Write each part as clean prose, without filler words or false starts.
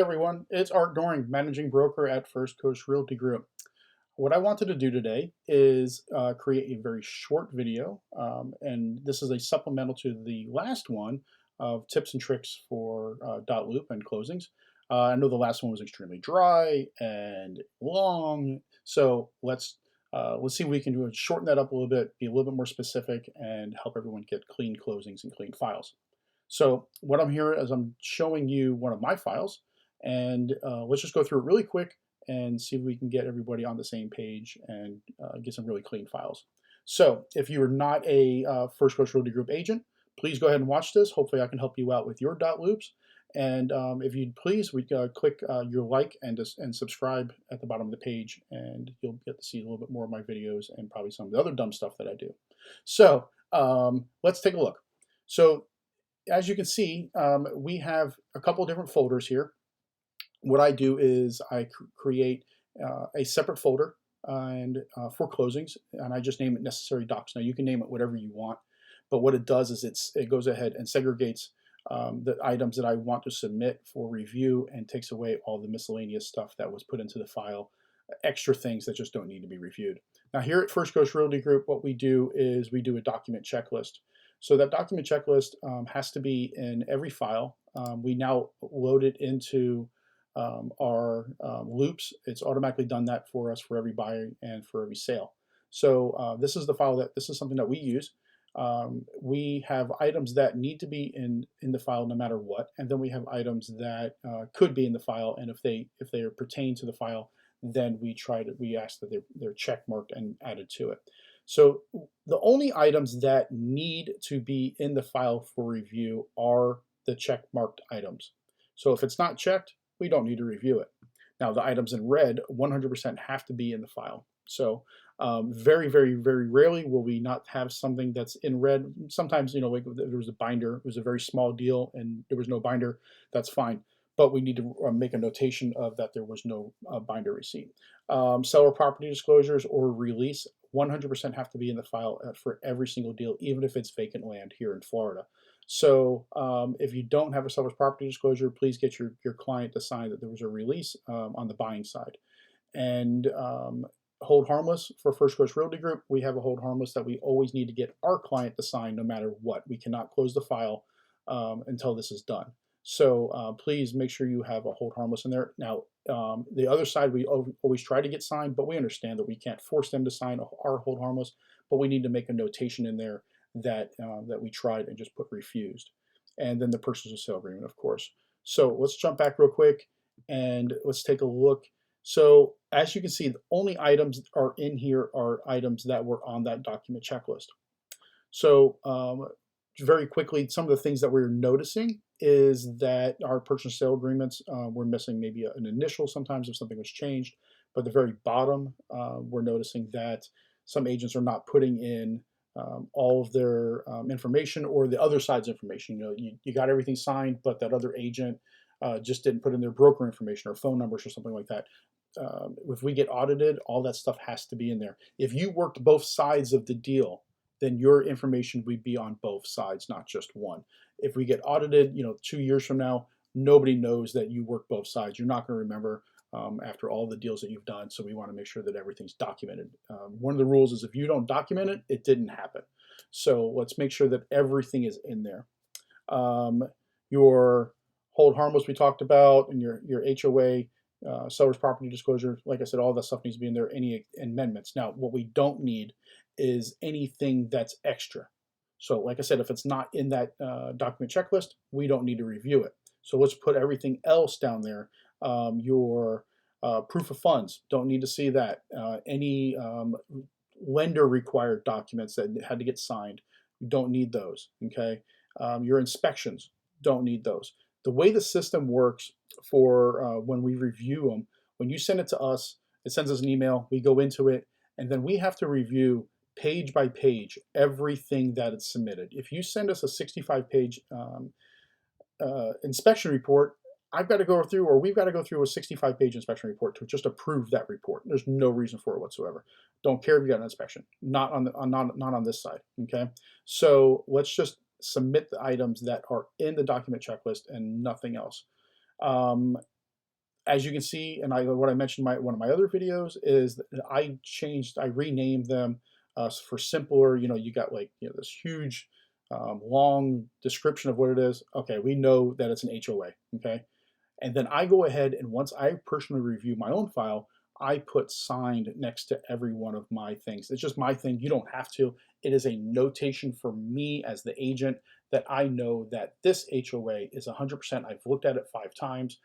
Everyone, it's Art Doring, managing broker at First Coast Realty Group. What I wanted to do today is create a very short video, and this is a supplemental to the last one of tips and tricks for Dotloop and closings. I know the last one was extremely dry and long, so let's see what we can do and shorten that up a little bit, be a little bit more specific, and help everyone get clean closings and clean files. So what I'm here is I'm showing you one of my files, and let's just go through it really quick and see if we can get everybody on the same page and get some really clean files. So if you are not a First Coast Realty Group agent, please go ahead and watch this. Hopefully I can help you out with your dot loops. And if you'd please, we click your like and subscribe at the bottom of the page, and you'll get to see a little bit more of my videos and probably some of the other dumb stuff that I do. So let's take a look. So as you can see, we have a couple different folders here. What I do is I create a separate folder and for closings, and I just name it necessary docs. Now you can name it whatever you want, but what it does is it goes ahead and segregates the items that I want to submit for review and takes away all the miscellaneous stuff that was put into the file, extra things that just don't need to be reviewed. Now here at First Coast Realty Group, what we do is we do a document checklist. So that document checklist has to be in every file. We now load it into our loops. It's automatically done that for us for every buyer and for every sale. So this is the file this is something that we use. We have items that need to be in the file no matter what, and then we have items that could be in the file, and if they pertain to the file, then we ask that they're check marked and added to it. So the only items that need to be in the file for review are the check marked items. So if it's not checked, we don't need to review it. Now the items in red 100% have to be in the file. So very, very, very rarely will we not have something that's in red. Sometimes, you know, like there was a binder, it was a very small deal and there was no binder, that's fine. But we need to make a notation of that there was no binder receipt. Seller property disclosures or release 100% have to be in the file for every single deal, even if it's vacant land here in Florida. So if you don't have a seller's property disclosure, please get your client to sign that there was a release on the buying side. And hold harmless for First Coast Realty Group, we have a hold harmless that we always need to get our client to sign no matter what. We cannot close the file until this is done. So please make sure you have a hold harmless in there. Now, the other side we always try to get signed, but we understand that we can't force them to sign our hold harmless, but we need to make a notation in there that that we tried and just put refused. And then the purchase of sale agreement, of course. So let's jump back real quick and let's take a look. So as you can see, the only items are in here are items that were on that document checklist. So very quickly, some of the things that we're noticing is that our purchase sale agreements we're missing maybe an initial sometimes if something was changed, but the very bottom we're noticing that some agents are not putting in all of their information or the other side's information. You know, you got everything signed, but that other agent just didn't put in their broker information or phone numbers or something like that. If we get audited, all that stuff has to be in there. If you worked both sides of the deal, then your information would be on both sides, not just one. If we get audited, you know, 2 years from now, nobody knows that you work both sides. You're not going to remember after all the deals that you've done. So we want to make sure that everything's documented. One of the rules is if you don't document it, it didn't happen. So let's make sure that everything is in there. Your hold harmless we talked about, and your HOA, seller's property disclosure, like I said, all that stuff needs to be in there. Any amendments. Now, what we don't need is anything that's extra. So like I said, if it's not in that document checklist, we don't need to review it. So let's put everything else down there. Your proof of funds, don't need to see that. Any lender required documents that had to get signed, don't need those, okay? Your inspections, don't need those. The way the system works for when we review them, when you send it to us, it sends us an email, we go into it, and then we have to review page by page everything that it's submitted. If you send us a 65-page inspection report, I've got to go through, or we've got to go through a 65-page inspection report to just approve that report. There's no reason for it whatsoever. Don't care if you got an inspection. Not on this side. Okay. So let's just submit the items that are in the document checklist and nothing else. as you can see, and what I mentioned in one of my other videos is that I renamed them for simpler. You got like this huge, long description of what it is. Okay, we know that it's an HOA. Okay, and then I go ahead and once I personally review my own file, I put signed next to every one of my things. It's just my thing. You don't have to. It is a notation for me as the agent that I know that this HOA is 100%. I've looked at it 5 times.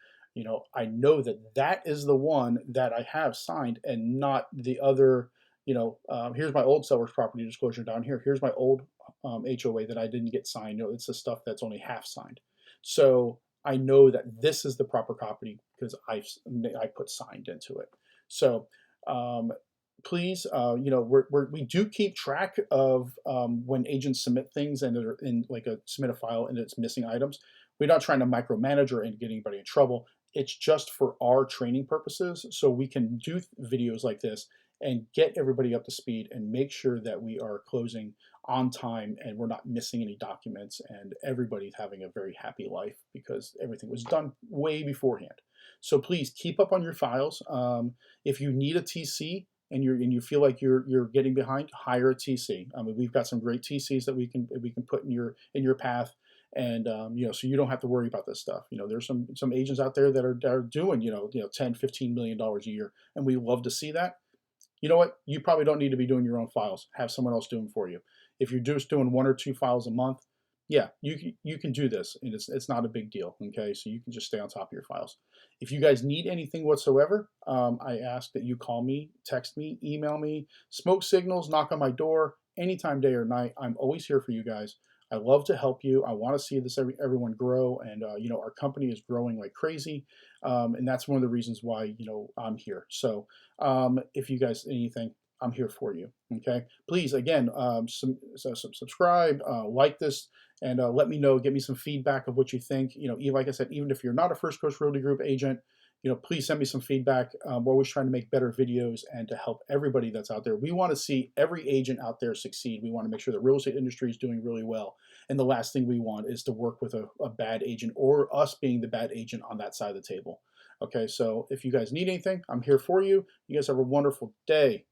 I know that that is the one that I have signed and not the other. Here's my old seller's property disclosure down here. Here's my old HOA that I didn't get signed. It's the stuff that's only half signed. So I know that this is the proper copy because I put signed into it. So please, we do keep track of when agents submit things and they're in like submit a file and it's missing items. We're not trying to micromanage or get anybody in trouble. It's just for our training purposes, so we can do videos like this and get everybody up to speed and make sure that we are closing on time and we're not missing any documents and everybody's having a very happy life because everything was done way beforehand. So please keep up on your files. If you need a TC and you feel like you're getting behind, hire a TC. I mean, we've got some great TCs that we can put in your path, and so you don't have to worry about this stuff. There's some agents out there that are doing 10-15 million dollars a year, and we love to see that. You know what? You probably don't need to be doing your own files. Have someone else do them for you. If you're just doing 1 or 2 files a month, yeah, you can do this, and it's not a big deal. Okay, so you can just stay on top of your files. If you guys need anything whatsoever, I ask that you call me, text me, email me, smoke signals, knock on my door, anytime, day or night. I'm always here for you guys. I love to help you. I want to see everyone grow, and our company is growing like crazy, and that's one of the reasons why I'm here. So if you guys anything, I'm here for you. Okay, please again, subscribe, like this, and let me know. Get me some feedback of what you think. Like I said, even if you're not a First Coast Realty Group agent, please send me some feedback. We're always trying to make better videos and to help everybody that's out there. We want to see every agent out there succeed. We want to make sure the real estate industry is doing really well. And the last thing we want is to work with a bad agent or us being the bad agent on that side of the table. Okay, so if you guys need anything, I'm here for you. You guys have a wonderful day.